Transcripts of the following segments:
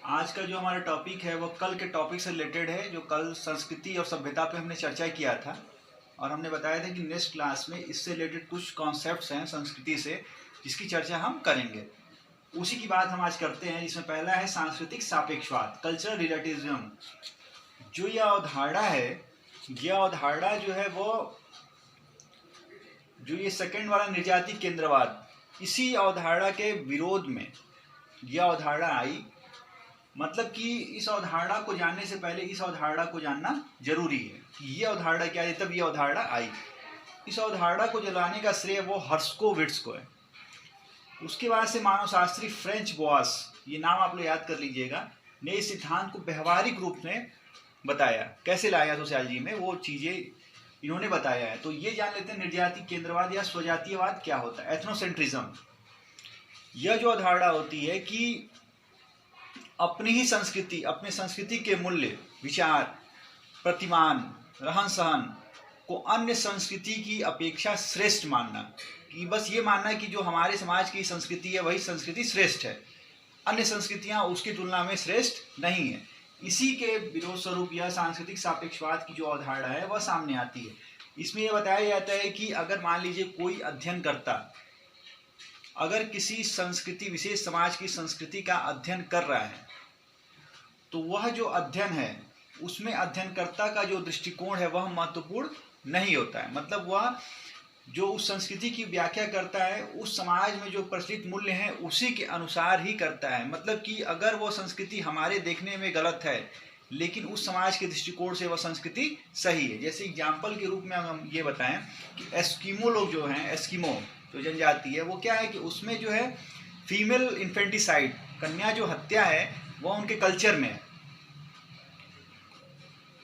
आज का जो हमारा टॉपिक है वो कल के टॉपिक से रिलेटेड है, जो कल संस्कृति और सभ्यता पे हमने चर्चा किया था और हमने बताया था कि नेक्स्ट क्लास में इससे रिलेटेड कुछ कॉन्सेप्ट्स हैं संस्कृति से जिसकी चर्चा हम करेंगे। उसी की बात हम आज करते हैं, जिसमें पहला है सांस्कृतिक सापेक्षवाद, कल्चरल रिलेटिविज्म। जो यह अवधारणा है, यह अवधारणा जो है वो जो ये सेकंड वाला निर्जाति केंद्रवाद, इसी अवधारणा के विरोध में यह अवधारणा आई। मतलब कि इस अवधारणा को जानने से पहले इस अवधारणा को जानना जरूरी है कि ये अवधारणा क्या है, तब ये अवधारणा आई। इस अवधारणा को जलाने का श्रेय वो हर्स्कोविट्ज को है। उसके बाद से मानवशास्त्री फ्रेंच बॉस, ये नाम आप लोग याद कर लीजिएगा, ने इस सिद्धांत को व्यवहारिक रूप में बताया। कैसे लाया सोशियोलॉजी में वो चीजें इन्होंने बताया है। तो ये जान लेते हैं निर्जाति केंद्रवाद या स्वजातीयवाद क्या होता है। एथनोसेंट्रिज्म, यह जो अवधारणा होती है कि अपनी ही संस्कृति, अपने संस्कृति के मूल्य, विचार, प्रतिमान, रहन सहन को अन्य संस्कृति की अपेक्षा श्रेष्ठ मानना, कि बस ये मानना कि जो हमारे समाज की संस्कृति है वही संस्कृति श्रेष्ठ है, अन्य संस्कृतियां उसकी तुलना में श्रेष्ठ नहीं है। इसी के विरोध स्वरूप यह सांस्कृतिक सापेक्षवाद की जो अवधारणा है वह सामने आती है। इसमें यह बताया जाता है कि अगर मान लीजिए कोई अध्ययनकर्ता अगर किसी संस्कृति, विशेष समाज की संस्कृति का अध्ययन कर रहा है तो वह जो अध्ययन है उसमें अध्ययनकर्ता का जो दृष्टिकोण है वह महत्वपूर्ण नहीं होता है। मतलब वह जो उस संस्कृति की व्याख्या करता है उस समाज में जो प्रचलित मूल्य हैं उसी के अनुसार ही करता है। मतलब कि अगर वो संस्कृति हमारे देखने में गलत है लेकिन उस समाज के दृष्टिकोण से वह संस्कृति सही है। जैसे एग्जाम्पल के रूप में हम ये बताएं कि एस्किमो लोग जो हैं, एस्किमो जो जनजाति है, वो क्या है कि उसमें जो है फीमेल इन्फेंटिसाइड, कन्या जो हत्या है वह उनके कल्चर में है।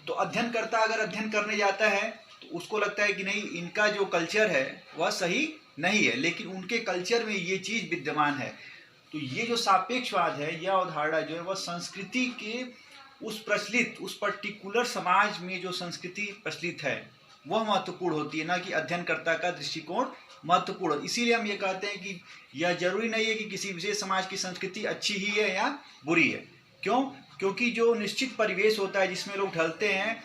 तो अध्ययनकर्ता अगर अध्ययन करने जाता है तो उसको लगता है कि नहीं, इनका जो कल्चर है वह सही नहीं है, लेकिन उनके कल्चर में ये चीज विद्यमान है। तो ये जो सापेक्षवाद है, यह अवधारणा जो है वह संस्कृति के उस प्रचलित, उस पर्टिकुलर समाज में जो संस्कृति प्रचलित है वह महत्वपूर्ण होती है, ना कि अध्ययनकर्ता का दृष्टिकोण महत्वपूर्ण। इसीलिए हम ये कहते हैं कि यह जरूरी नहीं है कि किसी विशेष समाज की संस्कृति अच्छी ही है या बुरी है। क्यों? क्योंकि जो निश्चित परिवेश होता है जिसमें लोग ढलते हैं,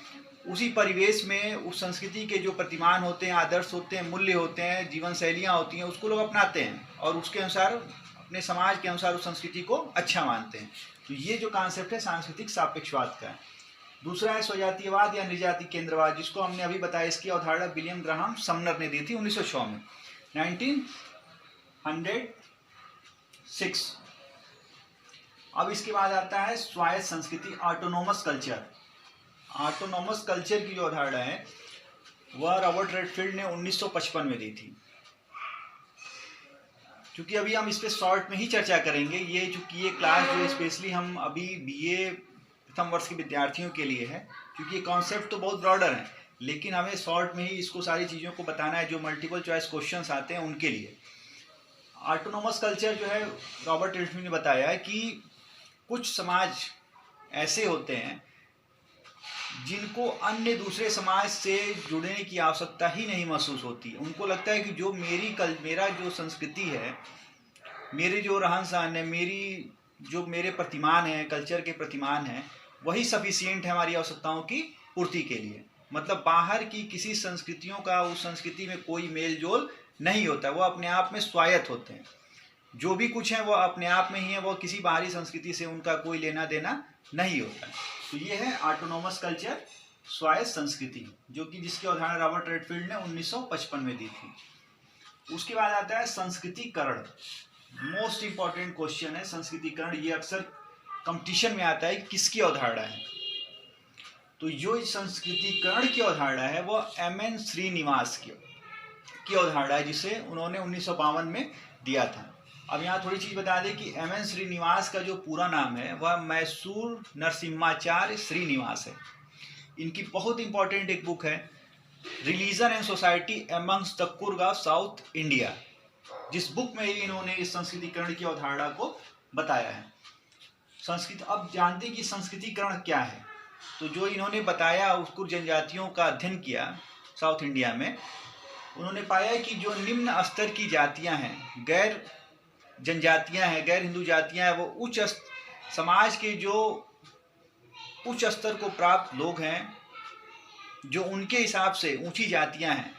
उसी परिवेश में उस संस्कृति के जो प्रतिमान होते हैं, आदर्श होते हैं, मूल्य होते हैं, जीवन शैलियाँ होती हैं, उसको लोग अपनाते हैं और उसके अनुसार, अपने समाज के अनुसार उस संस्कृति को अच्छा मानते हैं। तो ये जो कॉन्सेप्ट है सांस्कृतिक सापेक्षवाद का है। दूसरा है स्वजातीयवाद या निर्जाति केंद्रवाद, जिसको हमने अभी बताया। इसकी अवधारणा विलियम ग्राहम समनर ने दी थी 1906 में, 1906। अब इसके बाद आता है स्वायत्त संस्कृति, ऑटोनोमस कल्चर। ऑटोनोमस कल्चर की जो अवधारणा है वह रॉबर्ट रेडफील्ड ने 1955 में दी थी। क्योंकि अभी हम इस पे शॉर्ट में ही चर्चा करेंगे, ये चूंकि ये क्लास जो स्पेशली हम अभी बीए प्रथम वर्ष के विद्यार्थियों के लिए है, क्योंकि ये कॉन्सेप्ट तो बहुत ब्रॉडर है, लेकिन हमें शॉर्ट में ही इसको सारी चीज़ों को बताना है जो मल्टीपल चॉइस क्वेश्चंस आते हैं उनके लिए। ऑटोनोमस कल्चर जो है, रॉबर्ट रेडफील्ड ने बताया है कि कुछ समाज ऐसे होते हैं जिनको अन्य दूसरे समाज से जुड़ने की आवश्यकता ही नहीं महसूस होती। उनको लगता है कि जो मेरा जो संस्कृति है, मेरे जो रहन सहन है, मेरे प्रतिमान हैं, कल्चर के प्रतिमान हैं, वही सफिशिएंट है हमारी आवश्यकताओं की पूर्ति के लिए। मतलब बाहर की किसी संस्कृतियों का उस संस्कृति में कोई मेल जोल नहीं होता, वो अपने आप में स्वायत्त होते हैं। जो भी कुछ है वो अपने आप में ही है, वो किसी बाहरी संस्कृति से उनका कोई लेना देना नहीं होता। तो ये है ऑटोनोमस कल्चर, स्वायत्त संस्कृति, जो कि जिसकी अवधारणा रॉबर्ट रेडफील्ड ने 1955 में दी थी। उसके बाद आता है संस्कृतिकरण। मोस्ट इंपॉर्टेंट क्वेश्चन है संस्कृतिकरण। ये अक्सर कंपटीशन में आता है कि किसकी अवधारणा है। तो जो संस्कृतिकरण की अवधारणा है वो एम.एन. श्रीनिवास की अवधारणा है, जिसे उन्होंने 1952 में दिया था। अब यहाँ थोड़ी चीज बता दें कि एम.एन. श्रीनिवास का जो पूरा नाम है वह मैसूर नरसिम्हाचार्य श्रीनिवास है। इनकी बहुत इंपॉर्टेंट एक बुक है, religion and society amongst the Coorg of south India, जिस बुक में इन्होंने इस संस्कृतिकरण की अवधारणा को बताया है। अब जानते हैं कि संस्कृतिकरण क्या है। तो जो इन्होंने बताया, उसको जनजातियों का अध्ययन किया साउथ इंडिया में, उन्होंने पाया कि जो निम्न स्तर की जातियां हैं, गैर जनजातियां हैं, गैर हिंदू जातियां हैं, वो उच्च समाज के जो उच्च स्तर को प्राप्त लोग हैं, जो उनके हिसाब से ऊंची जातियां हैं,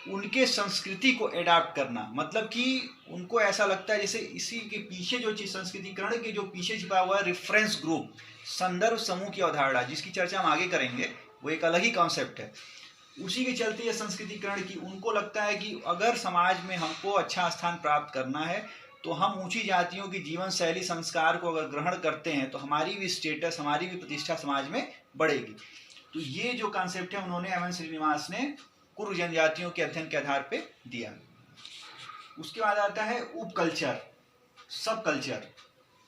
उनके संस्कृति को एडाप्ट करना, मतलब कि उनको ऐसा लगता है जैसे इसी के पीछे जो चीज संस्कृतिकरण के जो पीछे छिपा हुआ है रेफरेंस ग्रुप, संदर्भ समूह की अवधारणा, जिसकी चर्चा हम आगे करेंगे, वो एक अलग ही कॉन्सेप्ट है। उसी के चलते ये संस्कृतिकरण की उनको लगता है कि अगर समाज में हमको अच्छा स्थान प्राप्त करना है तो हम ऊंची जातियों की जीवन शैली संस्कार को अगर ग्रहण करते हैं तो हमारी भी स्टेटस, हमारी भी प्रतिष्ठा समाज में बढ़ेगी। तो ये जो कॉन्सेप्ट है उन्होंने एम एन श्रीनिवास ने कुरु जनजातियों के अध्ययन के आधार पे दिया। उसके बाद आता है उप कल्चर, सब कल्चर।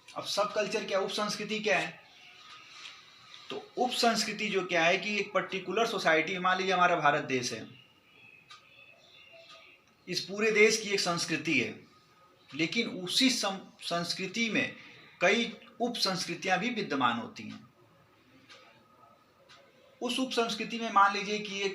अब सब कल्चर क्या, उप संस्कृति क्या है? तो उप संस्कृति जो क्या है कि एक पर्टिकुलर सोसाइटी, मान लीजिए हमारा भारत देश है, इस पूरे देश की एक संस्कृति है, लेकिन उसी संस्कृति में कई उप संस्कृतियां भी विद्यमान होती हैं। उस उप संस्कृति में मान लीजिए कि एक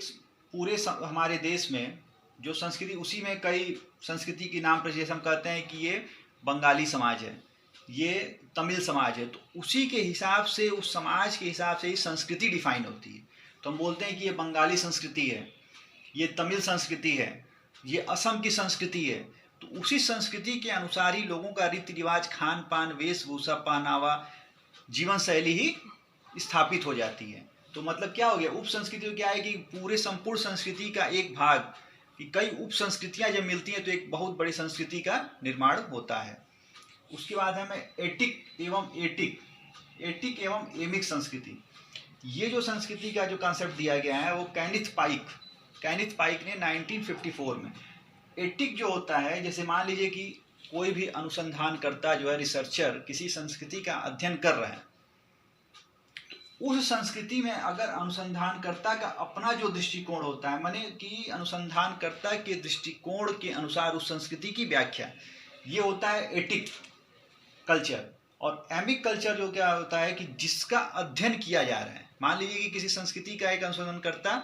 पूरे हमारे देश में जो संस्कृति, उसी में कई संस्कृति के नाम पर, जैसे हम कहते हैं कि ये बंगाली समाज है, ये तमिल समाज है, तो उसी के हिसाब से, उस समाज के हिसाब से ही संस्कृति डिफाइन होती है। तो हम बोलते हैं कि ये बंगाली संस्कृति है, ये तमिल संस्कृति है, ये असम की संस्कृति है। तो उसी संस्कृति के अनुसार ही लोगों का रीति रिवाज, खान पान, वेशभूषा, पहनावा, जीवन शैली ही स्थापित हो जाती है। तो मतलब क्या हो गया, उप संस्कृति क्या है कि पूरे संपूर्ण संस्कृति का एक भाग, कि कई उप संस्कृतियां जब मिलती हैं तो एक बहुत बड़ी संस्कृति का निर्माण होता है। उसके बाद हमें एटिक एवं एमिक संस्कृति। ये जो संस्कृति का जो कॉन्सेप्ट दिया गया है वो कैनिथ पाइक ने 1954 में। एटिक जो होता है, जैसे मान लीजिए कि कोई भी अनुसंधानकर्ता जो है, रिसर्चर, किसी संस्कृति का अध्ययन कर रहे हैं, उस संस्कृति में अगर अनुसंधानकर्ता का अपना जो दृष्टिकोण होता है, माने कि अनुसंधानकर्ता के दृष्टिकोण के अनुसार उस संस्कृति की व्याख्या, ये होता है एटिक कल्चर। और एमिक कल्चर जो क्या होता है कि जिसका अध्ययन किया जा रहा है, मान लीजिए कि किसी संस्कृति का एक अनुसंधानकर्ता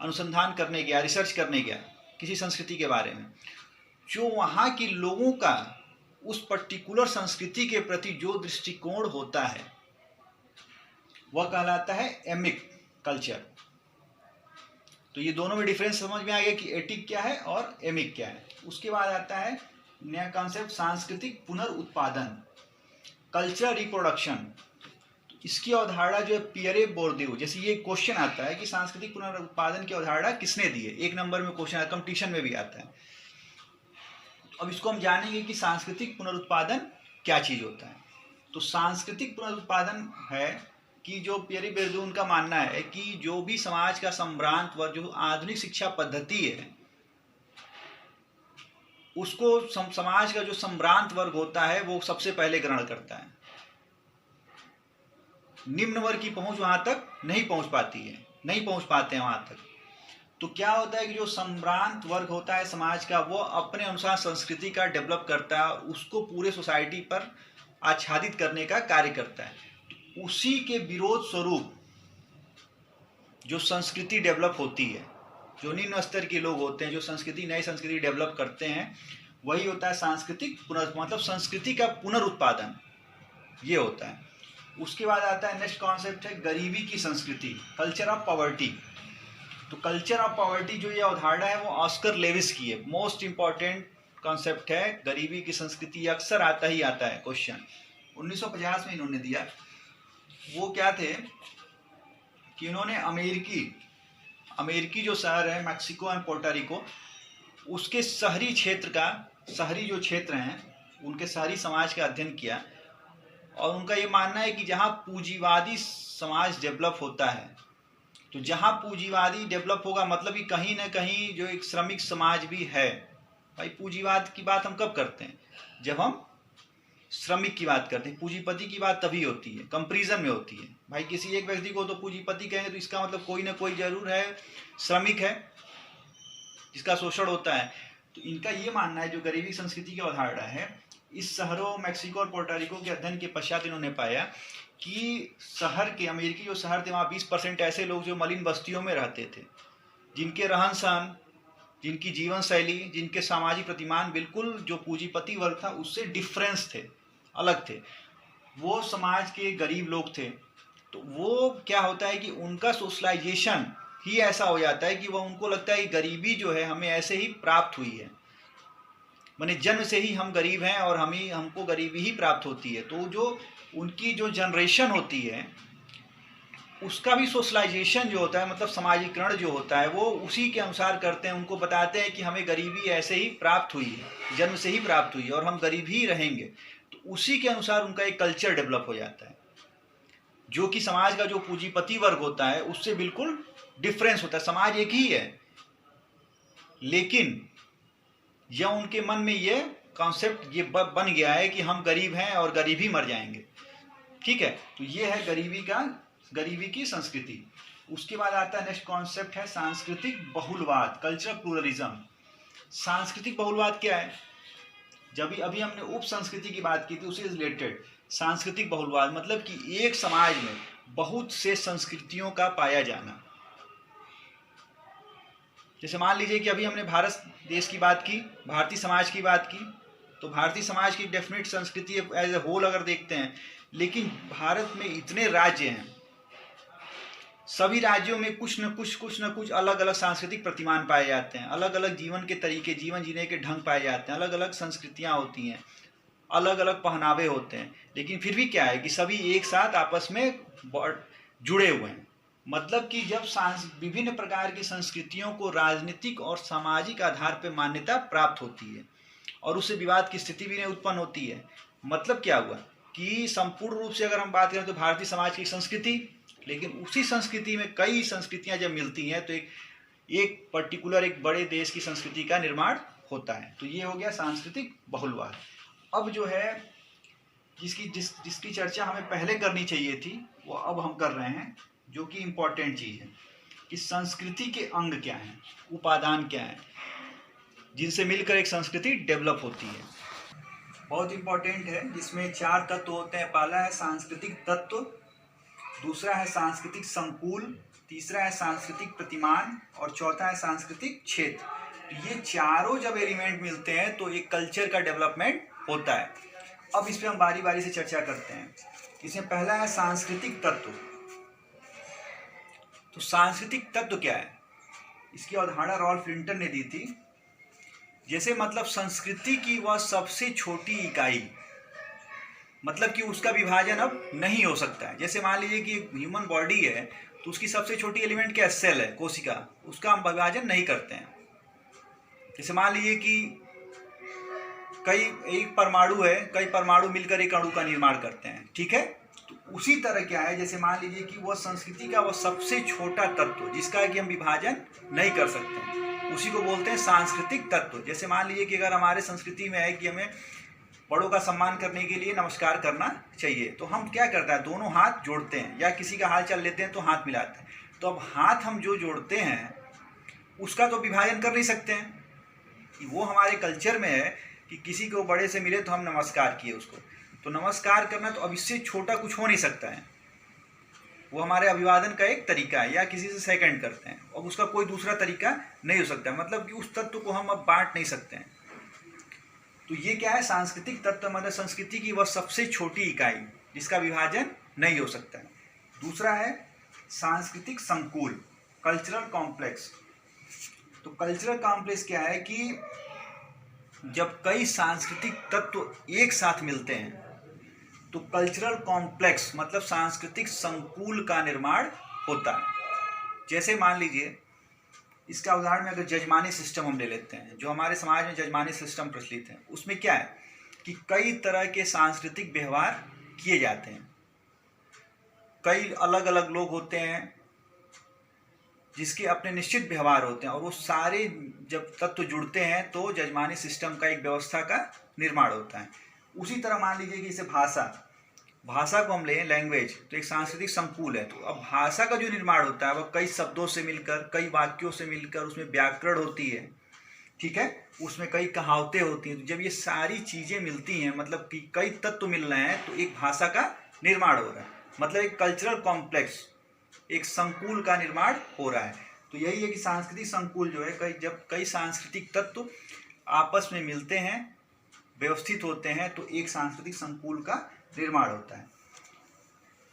अनुसंधान करने गया, रिसर्च करने गया किसी संस्कृति के बारे में, जो वहाँ के लोगों का उस पर्टिकुलर संस्कृति के प्रति जो दृष्टिकोण होता है वह कहलाता है एमिक कल्चर। तो ये दोनों में डिफरेंस समझ में आ गया कि एटिक क्या है और एमिक क्या है। उसके बाद आता है नया कॉन्सेप्ट, सांस्कृतिक पुनर्उत्पादन, कल्चरल रिप्रोडक्शन। इसकी अवधारणा जो है पियरे बोर्दियू, जैसे ये क्वेश्चन आता है कि सांस्कृतिक पुनर्उत्पादन की अवधारणा किसने दी है, एक नंबर में क्वेश्चन कंपटीशन में भी आता है। अब इसको हम जानेंगे कि सांस्कृतिक पुनरुत्पादन क्या चीज होता है। तो सांस्कृतिक पुनरुत्पादन है कि जो पियरे बोर्दियू, उनका मानना है कि जो भी समाज का संभ्रांत वर्ग, जो आधुनिक शिक्षा पद्धति है, उसको समाज का जो संभ्रांत वर्ग होता है वो सबसे पहले ग्रहण करता है। निम्न वर्ग की पहुंच वहां तक नहीं पहुंच पाती है, नहीं पहुंच पाते हैं वहां तक। तो क्या होता है कि जो संभ्रांत वर्ग होता है समाज का, वो अपने अनुसार संस्कृति का डेवलप करता है, उसको पूरे सोसाइटी पर आच्छादित करने का कार्य करता है। तो उसी के विरोध स्वरूप जो संस्कृति डेवलप होती है, जो निम्न स्तर के लोग होते हैं, जो संस्कृति, नई संस्कृति डेवलप करते हैं, वही होता है सांस्कृतिक मतलब संस्कृति का पुनरुत्पादन, ये होता है। उसके बाद आता है नेक्स्ट कॉन्सेप्ट है गरीबी की संस्कृति, कल्चर ऑफ पॉवर्टी। तो कल्चर ऑफ पॉवर्टी जो ये अवधारणा है वो ऑस्कर लेविस की है, मोस्ट इंपॉर्टेंट कॉन्सेप्ट है। गरीबी की संस्कृति अक्सर आता ही आता है क्वेश्चन, 1950 में इन्होंने दिया। वो क्या थे कि इन्होंने अमेरिकी जो शहर है मैक्सिको एंड पोर्टोरिको, उसके शहरी क्षेत्र का, शहरी जो क्षेत्र हैं उनके शहरी समाज का अध्ययन किया। और उनका ये मानना है कि जहाँ पूंजीवादी समाज डेवलप होता है, तो जहाँ पूंजीवादी डेवलप होगा मतलब कि कहीं ना कहीं जो एक श्रमिक समाज भी है। भाई पूंजीवाद की बात हम कब करते हैं, जब हम श्रमिक की बात करते हैं। पूंजीपति की बात तभी होती है, कंपैरिजन में होती है। भाई किसी एक व्यक्ति को तो पूंजीपति कहेंगे तो इसका मतलब कोई ना कोई जरूर है श्रमिक है जिसका शोषण होता है। तो इनका ये मानना है, जो गरीबी संस्कृति की अवधारणा है, इस शहरों मैक्सिको और पोर्टोरिको के अध्ययन के पश्चात इन्होंने पाया कि शहर के, अमेरिकी जो शहर थे, वहाँ 20% ऐसे लोग जो मलिन बस्तियों में रहते थे, जिनके रहन सहन, जिनकी जीवन शैली, जिनके सामाजिक प्रतिमान बिल्कुल जो पूंजीपति वर्ग था उससे डिफरेंस थे, अलग थे। वो समाज के गरीब लोग थे, तो वो क्या होता है कि उनका सोशलाइजेशन ही ऐसा हो जाता है कि वह उनको लगता है कि गरीबी जो है हमें ऐसे ही प्राप्त हुई है, माने जन्म से ही हम गरीब हैं और हमको गरीबी ही प्राप्त होती है। तो जो उनकी जो जनरेशन होती है उसका भी सोशलाइजेशन जो होता है, मतलब समाजीकरण जो होता है, वो उसी के अनुसार करते हैं। उनको बताते हैं कि हमें गरीबी ऐसे ही प्राप्त हुई है, जन्म से ही प्राप्त हुई है और हम गरीब ही रहेंगे। तो उसी के अनुसार उनका एक कल्चर डेवलप हो जाता है, जो कि समाज का जो पूंजीपति वर्ग होता है उससे बिल्कुल डिफरेंस होता है। समाज एक ही है, लेकिन यह उनके मन में ये कॉन्सेप्ट ये बन गया है कि हम गरीब हैं और गरीब ही मर जाएंगे। ठीक है, तो ये है गरीबी की संस्कृति। उसके बाद आता है नेक्स्ट कॉन्सेप्ट है सांस्कृतिक बहुलवाद, कल्चरल प्लूरलिज्म। सांस्कृतिक बहुलवाद क्या है? जब अभी हमने उप संस्कृति की बात की थी, उसी रिलेटेड सांस्कृतिक बहुलवाद मतलब कि एक समाज में बहुत से संस्कृतियों का पाया जाना। जैसे मान लीजिए कि अभी हमने भारत देश की बात की, भारतीय समाज की बात की, तो भारतीय समाज की डेफिनेट संस्कृति एज ए होल अगर देखते हैं, लेकिन भारत में इतने राज्य हैं, सभी राज्यों में कुछ न कुछ अलग अलग सांस्कृतिक प्रतिमान पाए जाते हैं, अलग अलग जीवन के तरीके, जीवन जीने के ढंग पाए जाते हैं, अलग अलग संस्कृतियाँ होती हैं, अलग अलग पहनावे होते हैं, लेकिन फिर भी क्या है कि सभी एक साथ आपस में जुड़े हुए हैं। मतलब कि जब विभिन्न प्रकार की संस्कृतियों को राजनीतिक और सामाजिक आधार पर मान्यता प्राप्त होती है और उससे विवाद की स्थिति भी नहीं उत्पन्न होती है। मतलब क्या हुआ कि संपूर्ण रूप से अगर हम बात करें तो भारतीय समाज की संस्कृति, लेकिन उसी संस्कृति में कई संस्कृतियां जब मिलती हैं तो एक पर्टिकुलर एक बड़े देश की संस्कृति का निर्माण होता है। तो ये हो गया सांस्कृतिक बहुलवाद। अब जो है जिसकी चर्चा हमें पहले करनी चाहिए थी वो अब हम कर रहे हैं, जो कि इम्पोर्टेंट चीज़ है कि संस्कृति के अंग क्या हैं, उपादान क्या हैं, जिनसे मिलकर एक संस्कृति डेवलप होती है। बहुत इम्पोर्टेंट है, जिसमें 4 तत्व होते हैं। पहला है सांस्कृतिक तत्व, दूसरा है सांस्कृतिक संकुल, तीसरा है सांस्कृतिक प्रतिमान और चौथा है सांस्कृतिक क्षेत्र। ये चारों जब एलिमेंट मिलते हैं तो एक कल्चर का डेवलपमेंट होता है। अब इस पर हम बारी बारी से चर्चा करते हैं। इसमें पहला है सांस्कृतिक तत्व। तो सांस्कृतिक तत्व क्या है? इसकी अवधारणा रॉल्फ लिंटन ने दी थी। जैसे मतलब संस्कृति की वह सबसे छोटी इकाई, मतलब कि उसका विभाजन अब नहीं हो सकता है। जैसे मान लीजिए कि ह्यूमन बॉडी है तो उसकी सबसे छोटी एलिमेंट क्या है? सेल है, कोशिका, उसका हम विभाजन नहीं करते हैं। जैसे मान लीजिए कि एक परमाणु है, कई परमाणु मिलकर एक अणु का निर्माण करते हैं, ठीक है। तो उसी तरह क्या है, जैसे मान लीजिए कि वह संस्कृति का वह सबसे छोटा तत्व जिसका कि हम विभाजन नहीं कर सकते हैं, उसी को बोलते हैं सांस्कृतिक तत्व। जैसे मान लीजिए कि अगर हमारे संस्कृति में है कि हमें बड़ों का सम्मान करने के लिए नमस्कार करना चाहिए, तो हम क्या करते हैं? दोनों हाथ जोड़ते हैं, या किसी का हाल चाल लेते हैं तो हाथ मिलाते हैं। तो अब हाथ हम जो जोड़ते हैं उसका तो विभाजन कर नहीं सकते हैं, कि वो हमारे कल्चर में है कि किसी को बड़े से मिले तो हम नमस्कार किए उसको, तो नमस्कार करना तो अब इससे छोटा कुछ हो नहीं सकता है। वो हमारे अभिवादन का एक तरीका है, या किसी से सेकंड करते हैं, अब उसका कोई दूसरा तरीका नहीं हो सकता। मतलब कि उस तत्व को हम अब बांट नहीं सकते हैं। तो ये क्या है? सांस्कृतिक तत्व मतलब संस्कृति की वह सबसे छोटी इकाई जिसका विभाजन नहीं हो सकता है। दूसरा है सांस्कृतिक संकुल, कल्चरल कॉम्प्लेक्स। तो कल्चरल कॉम्प्लेक्स क्या है कि जब कई सांस्कृतिक तत्व एक साथ मिलते हैं तो कल्चरल कॉम्प्लेक्स मतलब सांस्कृतिक संकुल का निर्माण होता है। जैसे मान लीजिए, इसका उदाहरण में अगर जजमानी सिस्टम हम ले लेते हैं, जो हमारे समाज में जजमानी सिस्टम प्रचलित है, उसमें क्या है कि कई तरह के सांस्कृतिक व्यवहार किए जाते हैं। कई अलग अलग लोग होते हैं जिसके अपने निश्चित व्यवहार होते हैं, और वो सारे जब तत्व जुड़ते हैं तो जजमानी सिस्टम का एक व्यवस्था का निर्माण होता है। उसी तरह मान लीजिए कि इसे भाषा को हम लें, लैंग्वेज, तो एक सांस्कृतिक संकुल है। तो अब भाषा का जो निर्माण होता है वह कई शब्दों से मिलकर, कई वाक्यों से मिलकर, उसमें व्याकरण होती है, ठीक है, उसमें कई कहावतें होती हैं। तो जब ये सारी चीज़ें मिलती हैं, मतलब कि कई तत्व मिल रहे हैं, तो एक भाषा का निर्माण हो रहा है। मतलब एक कल्चरल कॉम्प्लेक्स, एक संकुल का निर्माण हो रहा है। तो यही है कि सांस्कृतिक संकुल जो है, जब कई सांस्कृतिक तत्व आपस में मिलते हैं, व्यवस्थित होते हैं, तो एक सांस्कृतिक संकुल का निर्माण होता है।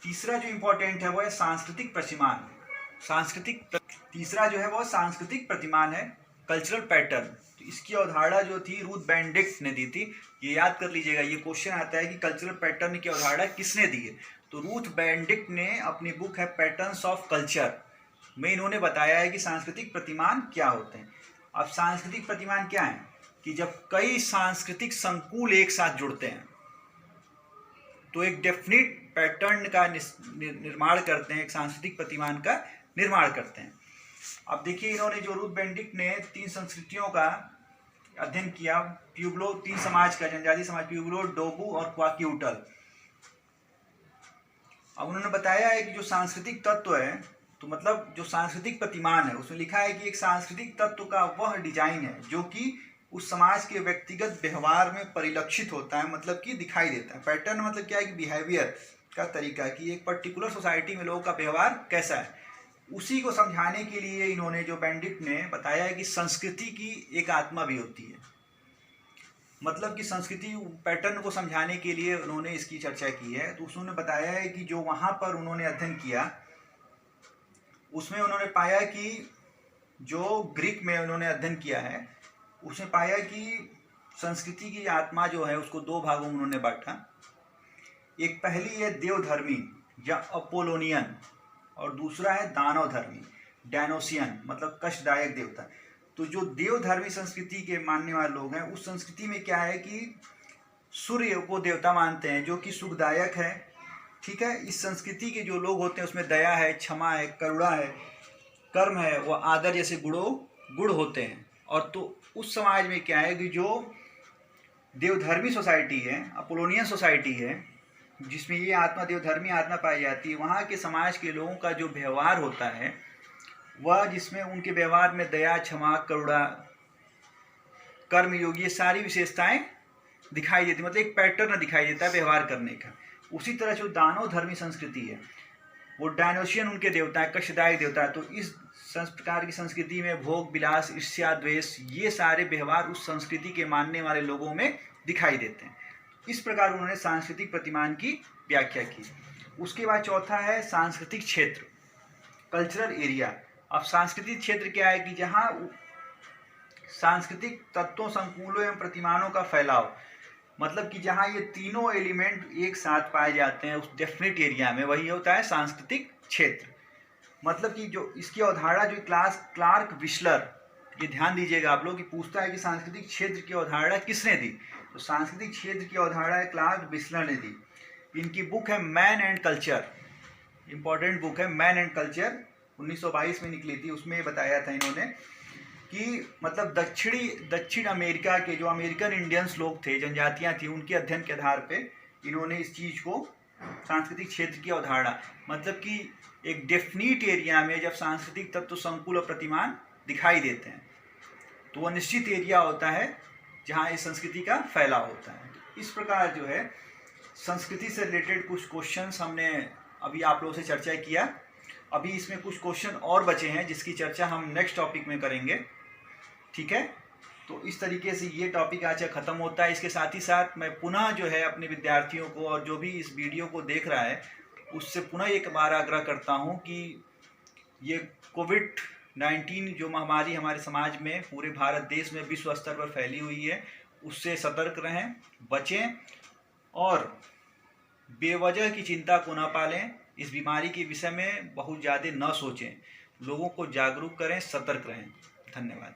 तीसरा जो इम्पोर्टेंट है वो है सांस्कृतिक प्रतिमान। तीसरा जो है वो सांस्कृतिक प्रतिमान है, कल्चरल पैटर्न। तो इसकी अवधारणा जो थी रूथ बेनेडिक्ट ने दी थी। ये याद कर लीजिएगा, ये क्वेश्चन आता है कि कल्चरल पैटर्न की अवधारणा किसने दी है। तो रूथ बेनेडिक्ट ने अपनी बुक है पैटर्न्स ऑफ कल्चर में इन्होंने बताया है कि सांस्कृतिक प्रतिमान क्या होते हैं। अब सांस्कृतिक प्रतिमान क्या है कि जब कई सांस्कृतिक संकुल एक साथ जुड़ते हैं तो एक डेफिनिट पैटर्न का निर्माण करते हैं, एक सांस्कृतिक प्रतिमान का निर्माण करते हैं। अब देखिए, इन्होंने जो रूथ बेनेडिक्ट ने 3 संस्कृतियों का अध्ययन किया, प्यूब्लो 3 समाज का, जनजाति समाज प्यूब्लो, डोगू और क्वाक्यूटल। अब उन्होंने बताया है कि जो सांस्कृतिक तत्व है, तो मतलब जो सांस्कृतिक प्रतिमान है, उसमें लिखा है कि एक सांस्कृतिक तत्व का वह डिजाइन है जो कि उस समाज के व्यक्तिगत व्यवहार में परिलक्षित होता है, मतलब कि दिखाई देता है। पैटर्न मतलब क्या है कि बिहेवियर का तरीका, कि एक पर्टिकुलर सोसाइटी में लोगों का व्यवहार कैसा है। उसी को समझाने के लिए इन्होंने, जो बेनेडिक्ट ने बताया है कि संस्कृति की एक आत्मा भी होती है, मतलब कि संस्कृति पैटर्न को समझाने के लिए उन्होंने इसकी चर्चा की है। तो उन्होंने बताया है कि जो वहाँ पर उन्होंने अध्ययन किया उसमें उन्होंने पाया कि जो ग्रीक में उन्होंने अध्ययन किया है उसमें पाया कि संस्कृति की आत्मा जो है उसको 2 भागों में उन्होंने बांटा। एक पहली है देवधर्मी या अपोलोनियन, और दूसरा है दानवधर्मी, डायनोसियन, मतलब कष्टदायक देवता। तो जो देवधर्मी संस्कृति के मानने वाले लोग हैं, उस संस्कृति में क्या है कि सूर्य को देवता मानते हैं जो कि सुखदायक है। ठीक है, इस संस्कृति के जो लोग होते हैं उसमें दया है, क्षमा है, करुणा है, कर्म है, वो आदर जैसे गुण होते हैं। और तो उस समाज में क्या है कि जो देवधर्मी सोसाइटी है, अपोलोनियन सोसाइटी है, जिसमें ये आत्मा देवधर्मी आत्मा पाई जाती है, वहाँ के समाज के लोगों का जो व्यवहार होता है वह, जिसमें उनके व्यवहार में दया, क्षमा, करुणा, कर्मयोग, ये सारी विशेषताएं दिखाई देती, मतलब एक पैटर्न दिखाई देता है व्यवहार करने का। उसी तरह जो दानव धर्मी संस्कृति है, वो डायनोशियन उनके देवता है, कष्टदायक देवता है। तो इस प्रकार की संस्कृति में भोग, विलास, ईर्ष्या, द्वेष, ये सारे व्यवहार उस संस्कृति के मानने वाले लोगों में दिखाई देते हैं। इस प्रकार उन्होंने सांस्कृतिक प्रतिमान की व्याख्या की। उसके बाद चौथा है सांस्कृतिक क्षेत्र, कल्चरल एरिया। अब सांस्कृतिक क्षेत्र क्या है कि जहाँ सांस्कृतिक तत्वों, संकुलों एवं प्रतिमानों का फैलाव, मतलब कि जहाँ ये तीनों एलिमेंट एक साथ पाए जाते हैं उस डेफिनेट एरिया में, वही होता है सांस्कृतिक क्षेत्र। मतलब कि जो इसकी अवधारणा जो क्लार्क विस्लर, ये ध्यान दीजिएगा आप लोग, कि पूछता है कि सांस्कृतिक क्षेत्र की अवधारणा किसने दी। तो सांस्कृतिक क्षेत्र की अवधारणा क्लार्क विस्लर ने दी। इनकी बुक है man and culture, important book है मैन एंड कल्चर, 1922 में निकली थी। उसमें बताया था इन्होंने कि मतलब दक्षिण अमेरिका के जो अमेरिकन इंडियंस लोग थे, जनजातियां थी, उनके अध्ययन के आधार पे इन्होंने इस चीज़ को, सांस्कृतिक क्षेत्र की अवधारणा, मतलब कि एक डेफिनिट एरिया में जब सांस्कृतिक तत्व, संकुल और प्रतिमान दिखाई देते हैं तो वह निश्चित एरिया होता है जहाँ इस संस्कृति का फैलाव होता है। तो इस प्रकार जो है संस्कृति से रिलेटेड कुछ क्वेश्चंस हमने अभी आप लोगों से चर्चा किया। अभी इसमें कुछ क्वेश्चन और बचे हैं जिसकी चर्चा हम नेक्स्ट टॉपिक में करेंगे। ठीक है, तो इस तरीके से ये टॉपिक आज ख़त्म होता है। इसके साथ ही साथ मैं पुनः जो है अपने विद्यार्थियों को और जो भी इस वीडियो को देख रहा है उससे पुनः एक बार आग्रह करता हूँ कि ये कोविड-19 जो महामारी हमारे समाज में, पूरे भारत देश में, विश्व स्तर पर फैली हुई है, उससे सतर्क रहें, बचें और बेवजह की चिंता को न पालें। इस बीमारी के विषय में बहुत ज़्यादा न सोचें, लोगों को जागरूक करें, सतर्क रहें। धन्यवाद।